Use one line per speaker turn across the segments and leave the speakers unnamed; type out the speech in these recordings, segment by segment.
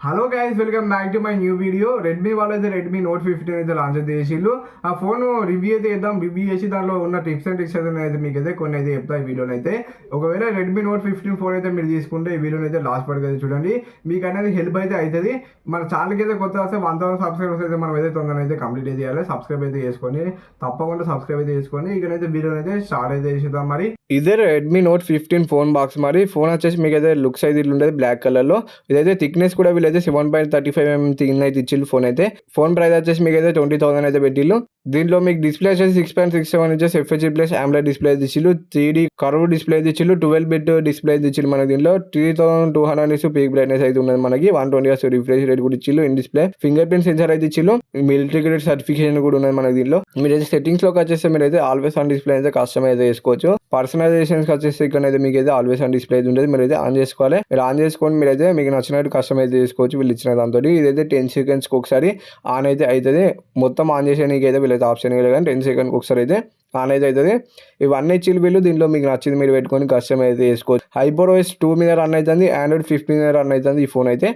Hello guys, welcome back to my new video. Redmi వాళ్ళు అయితే Redmi note 15 అయితే launch అయితే చేసిళ్ళు. ఆ ఫోన్ రివ్యూ అయితే చేద్దాం. రివ్యూ చేసి దానిలో ఉన్న టిప్స్ అండ్ ట్రిక్స్ అయితే మీకు అయితే కొన్ని అయితే చెప్తా ఈ వీడియోలో అయితే. ఒకవేళ రెడ్మీ నోట్ 15 ఫోన్ అయితే మీరు తీసుకుంటే ఈ వీడియోని అయితే లాస్ట్ వరకు అయితే చూడండి. మీకు అనేది హెల్ప్ అయితే అవుతుంది. మన ఛానల్కి అయితే కొత్త వస్తే 1000 సబ్స్క్రైబర్స్ అయితే మనం అయితే తొందరగా అయితే కంప్లీట్ అయితే చేయాలి. సబ్స్క్రైబ్ అయితే చేసుకొని తప్పకుండా సబ్స్క్రైబ్ అయితే చేసుకొని ఇకనైతే వీడియోని అయితే స్టార్ట్ అయితే చేద్దాం. మరి ఇదే రెడ్మీ నోట్ 15 ఫోన్ బాక్స్. మరి ఫోన్ వచ్చేసి మీకు అయితే లుక్స్ అయితే ఇట్లా ఉంటుంది బ్లాక్ కలర్లో. ఇదైతే థిక్నెస్ కూడా వీళ్ళైతే 7.35mm థిన్ అయితే ఇచ్చిల్లు. ఫోన్ ప్రైస్ వచ్చేసి మీకు అయితే 20,000 అయితే పెట్టిల్లు. దీంట్లో మీకు డిస్ప్లే వచ్చేసి 6.67 inches FHD plus AMOLED display అయితే ఇచ్చిల్లు. 3D కర్వ్ డిస్ప్లే అయితే ఇచ్చిల్లు. 12-bit డిస్ప్లే అయితే ఇచ్చిల్లు. మనకి దీంట్లో 3200 పీక్ బ్రైట్నెస్ అయితే ఉన్నది. మనకి 120Hz రిఫ్రెష్ రేట్ కూడా ఇచ్చిల్లు. In display fingerprint sensor అయితే ఇచ్చిల్లు. మిలిటరీ గ్రేడ్ సర్టిఫికేషన్ కూడా ఉన్నది మనకి దీంట్లో. మీరైతే సెట్టింగ్స్ లోకి వచ్చేస్తే మీరైతే ఆల్వేస్ ఆన్ డిస్ప్లే అయితే కస్టమైజ్ చేసుకోవచ్చు. పర్సనలైజేషన్స్ వచ్చేసి ఇక్కడ అయితే మీకు అయితే ఆల్వేస్ ఆన్ డిస్ప్లే అయితే ఉంటుంది. మీరైతే ఆన్ చేసుకోవాలి. మీరు ఆన్ చేసుకొని మీరైతే మీకు నచ్చినట్టు కస్టమైజ్ చేసుకోవచ్చు వీళ్ళు ఇచ్చిన దాంతో. ఇదైతే 10 సెకండ్స్కి ఒకసారి ఆన్ అయితే అవుతుంది. మొత్తం ఆన్ చేసేందుకు అయితే వీళ్ళైతే ఆప్షన్ కానీ 10 సెకండ్కి ఒకసారి అయితే ఆన్ అయితే అవుతుంది. ఇవన్నీ ఇచ్చిల్లు వీళ్ళు. దీంట్లో మీకు నచ్చింది మీరు పెట్టుకొని కస్టమైజ్ అయితే చేసుకోవచ్చు. HyperOS 2 మీద రన్ అవుతుంది. Android 15 మీద రన్ అవుతుంది ఈ ఫోన్ అయితే.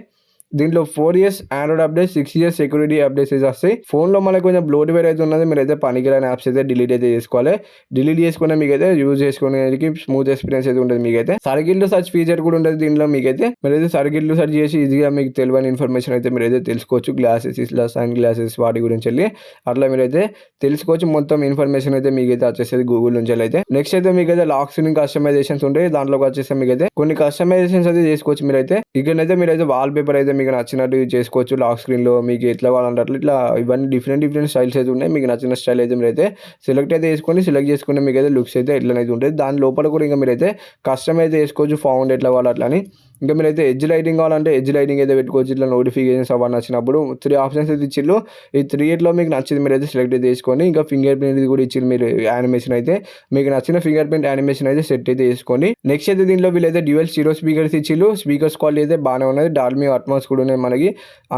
దీంట్లో 4 years Android update, 6 years security updates అయితే వస్తాయి. ఫోన్లో మనకి కొంచెం బ్లోట్వేర్ అయితే ఉన్నది. మీరైతే పనికిరాని యాప్స్ అయితే డిలీట్ అయితే చేసుకోవాలి. డిలీట్ చేసుకునే మీకైతే యూజ్ చేసుకోవడానికి స్మూత్ ఎక్స్పీరియన్స్ అయితే ఉంటుంది. మీకైతే సర్కిల్ టు సర్చ్ ఫీచర్ కూడా ఉంటుంది దీంట్లో. మీకైతే మీరైతే సర్కిల్ టు సర్చ్ చేసి ఈజీగా మీకు తెలియని ఇన్ఫర్మేషన్ అయితే మీరైతే తెలుసుకోవచ్చు. గ్లాసెస్ ఇట్లా సన్ గ్లాసెస్ వాటి గురించి వెళ్ళి అట్లా మీరైతే తెలుసుకోవచ్చు. మొత్తం ఇన్ఫర్మేషన్ అయితే మీకైతే వచ్చేసేది గూగుల్ నుంచి అయితే. నెక్స్ట్ అయితే మీకైతే లాక్ స్క్రీన్ కస్టమైజేషన్స్ ఉంటాయి. దాంట్లోకి వచ్చేస్తే మీకైతే కొన్ని కస్టమైజేషన్స్ అయితే చేసుకోవచ్చు. మీరైతే ఇక్కడైతే మీరైతే వాల్ పేపర్ అయితే మీకు నచ్చినట్టు యూజ్ చేసుకోవచ్చు. లాక్ స్క్రీన్ లో మీకు ఎట్లా కావాలంటే అట్లా ఇట్లా ఇవన్నీ డిఫరెంట్ స్టైల్స్ అయితే ఉన్నాయి. మీకు నచ్చిన స్టైల్ అయితే మీరైతే సెలెక్ట్ చేసుకుని మీకు అయితే లుక్స్ అయితే ఎట్లనైతే ఉంటుంది. దాని లోపల కూడా ఇంకా మీరైతే కస్టమైజ్ అయితే చేసుకోవచ్చు. ఫౌండ్ ఎట్లా కావాలి అట్లా అని. ఇంకా మీరైతే ఎడ్జ్ లైటింగ్ కావాలంటే ఎడ్జ్ లైటింగ్ అయితే పెట్టుకోవచ్చు. ఇట్లా నోటిఫికేషన్స్ అవన్నీ నచ్చినప్పుడు 3 ఆప్షన్స్ అయితే ఇచ్చిల్లు. ఈ 3లో మీకు నచ్చింది మీరైతే సెలెక్ట్ అయితే చేసుకోండి. ఇంకా ఫింగర్ ప్రింట్ కూడా ఇచ్చిల్లు. మీరు యానిమేషన్ అయితే మీకు నచ్చిన ఫింగర్ ప్రింట్ యానిమేషన్ అయితే సెట్ అయితే చేసుకోండి. నెక్స్ట్ అయితే దీంట్లో వీళ్ళైతే డ్యూయల్ స్టీరియో స్పీకర్స్ ఇచ్చిల్లు. స్పీకర్స్ క్వాలిటీ అయితే బాగానే ఉన్నది. డాల్మీ అట్మాస్ కూడా ఉన్నాయి మనకి.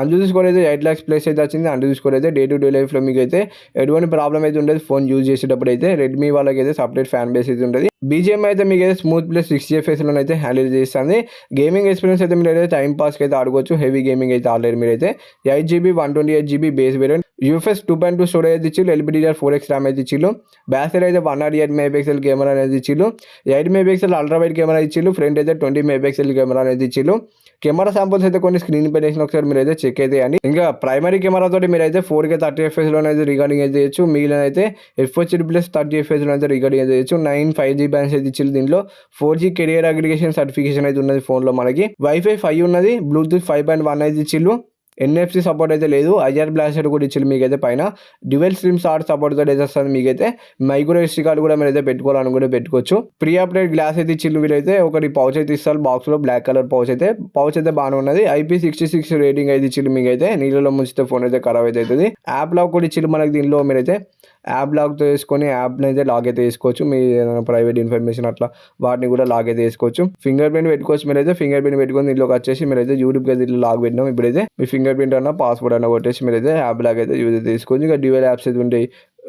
అందు స్కోర్ అయితే 8 lakhs ప్లేస్ అయితే వచ్చింది. అందు స్కోర్ అయితే డే టు డే లైఫ్లో మీకు అయితే ఎటువంటి ప్రాబ్లం అయితే ఉండదు. ఫోన్ యూజ్ చేసేటప్పుడు అయితే రెడ్మీ వాళ్ళకి అయితే సపరేట్ ఫ్యాన్ బేస్ అయితే ఉంటుంది. BGM అయితే మీకు అయితే స్మూత్ ప్లస్ 60 FPS అయితే హ్యాండిల్ చేస్తుంది. గేమింగ్ ఎక్స్పీరియన్స్ అయితే మీరు అయితే టైం పాస్కి అయితే ఆడుకోవచ్చు. హెవీ గేమింగ్ అయితే ఆడలేరు మీరైతే. 8GB 128GB base variant, UFS 2.2 storage అయితే ఇచ్చిల్లు. LPDDR4X ర్యామ్ అయితే ఇచ్చిల్లు. బ్యాటరీ అయితే 108 MP కెమెరా అనేది ఇచ్చిల్లు. 8 MP అల్ట్రా వైడ్ కెమెరా ఇచ్చిల్లు. ఫ్రంట్ అయితే 20 MP కెమెరా అనేది ఇచ్చిల్లు. కెమెరా శాంపుల్స్ అయితే కొన్ని స్క్రీన్ పై వేసిన ఒకసారి మీరు అయితే చెక్ అయితే అని. ఇంకా ప్రైమరీ కెమెరా తోటి మీరు అయితే 4K 30 FPS అయితే రికార్డింగ్ అయితే చేయొచ్చు. మిగిలిన అయితే FHD ప్లస్ 30 FPS అయితే రికార్డింగ్ అయితే చేయొచ్చు. 9 5G బ్యాండ్స్ అయితే ఇచ్చింది. దీంట్లో 4G కెరియర్ అగ్రిగేషన్ సర్టిఫికేషన్ అయితే ఉన్నది ఫోన్లో మనకి. వైఫై 5 ఉన్నది. బ్లూటూత్ 5.1 అయితే ఇచ్చిల్లు. NFC సపోర్ట్ అయితే లేదు. IR బ్లాస్టర్ కూడా ఇచ్చింది మీకైతే పైన. డ్యూయల్ స్ట్రీమ్ షార్ట్ సపోర్ట్ తోటి అయితే వస్తుంది మీకైతే. మైక్రో SD కార్డు కూడా మీరైతే పెట్టుకోవాలని కూడా పెట్టుకోవచ్చు. ప్రీ అప్డేట్ గ్లాస్ అయితే ఇచ్చింది వీళ్ళైతే. ఒకటి పౌచ్ అయితే ఇస్తారు బాక్స్ లో, బ్లాక్ కలర్ పౌచ్ అయితే బాగానే ఉన్నది. IP66 రేటింగ్ అయితే ఇచ్చింది మీకైతే. నీళ్ళలో ముంచితే ఫోన్ అయితే ఖరాబ్ అయితే అవుతుంది. యాప్ లాక్ కూడా ఇచ్చింది మనకి దీనిలో. మీరైతే యాప్ లాక్ చేసుకొని యాప్ని అయితే లాక్ అయితే వేసుకోవచ్చు. మీ ప్రైవేట్ ఇన్ఫర్మేషన్ అట్లా వాటిని కూడా లాక్ అయితే వేసుకోవచ్చు. ఫింగర్ ప్రింట్ పెట్టుకోవచ్చు. మీరైతే ఫింగర్ ప్రింట్ పెట్టుకొని దీంట్లోకి వచ్చేసి మీరైతే యూట్యూబ్కి అయితే ఇట్లా లాక్ పెట్టినాం. ఇప్పుడైతే మీ ఫింగర్ ప్రింట్ అన్న పాస్వర్డ్ అన్న కొట్టేసి మీరైతే యాప్ లాక్ అయితే యూజ్ అయితే తీసుకోవచ్చు. ఇంకా డ్యూయల్ యాప్స్ అయితే ఉంటాయి.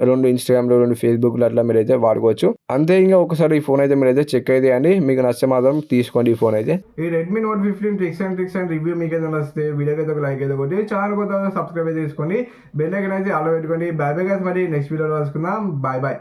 2 ఇన్స్టాగ్రామ్లో, 2 ఫేస్బుక్లో అట్లా మీరైతే వాడుకోవచ్చు. అంతే. ఇంకా ఒకసారి ఈ ఫోన్ అయితే మీరైతే చెక్ అయితే అండి. మీకు నచ్చే మాత్రం తీసుకోండి ఈ ఫోన్ అయితే. ఈ Redmi note 15 tricks and review మీకు అయితే నచ్చితే వీడియోకి అయితే ఒక లైక్ అయితే కొట్టి ఛానల్ కొత్త సబ్స్క్రైబ్ అయితే చేసుకోండి. బెల్ ఐకాన్ అయితే ఆల్ పెట్టుకోండి. By bye guys. మరి నెక్స్ట్ వీడియోలో కలుసుకుందాం. బాయ్.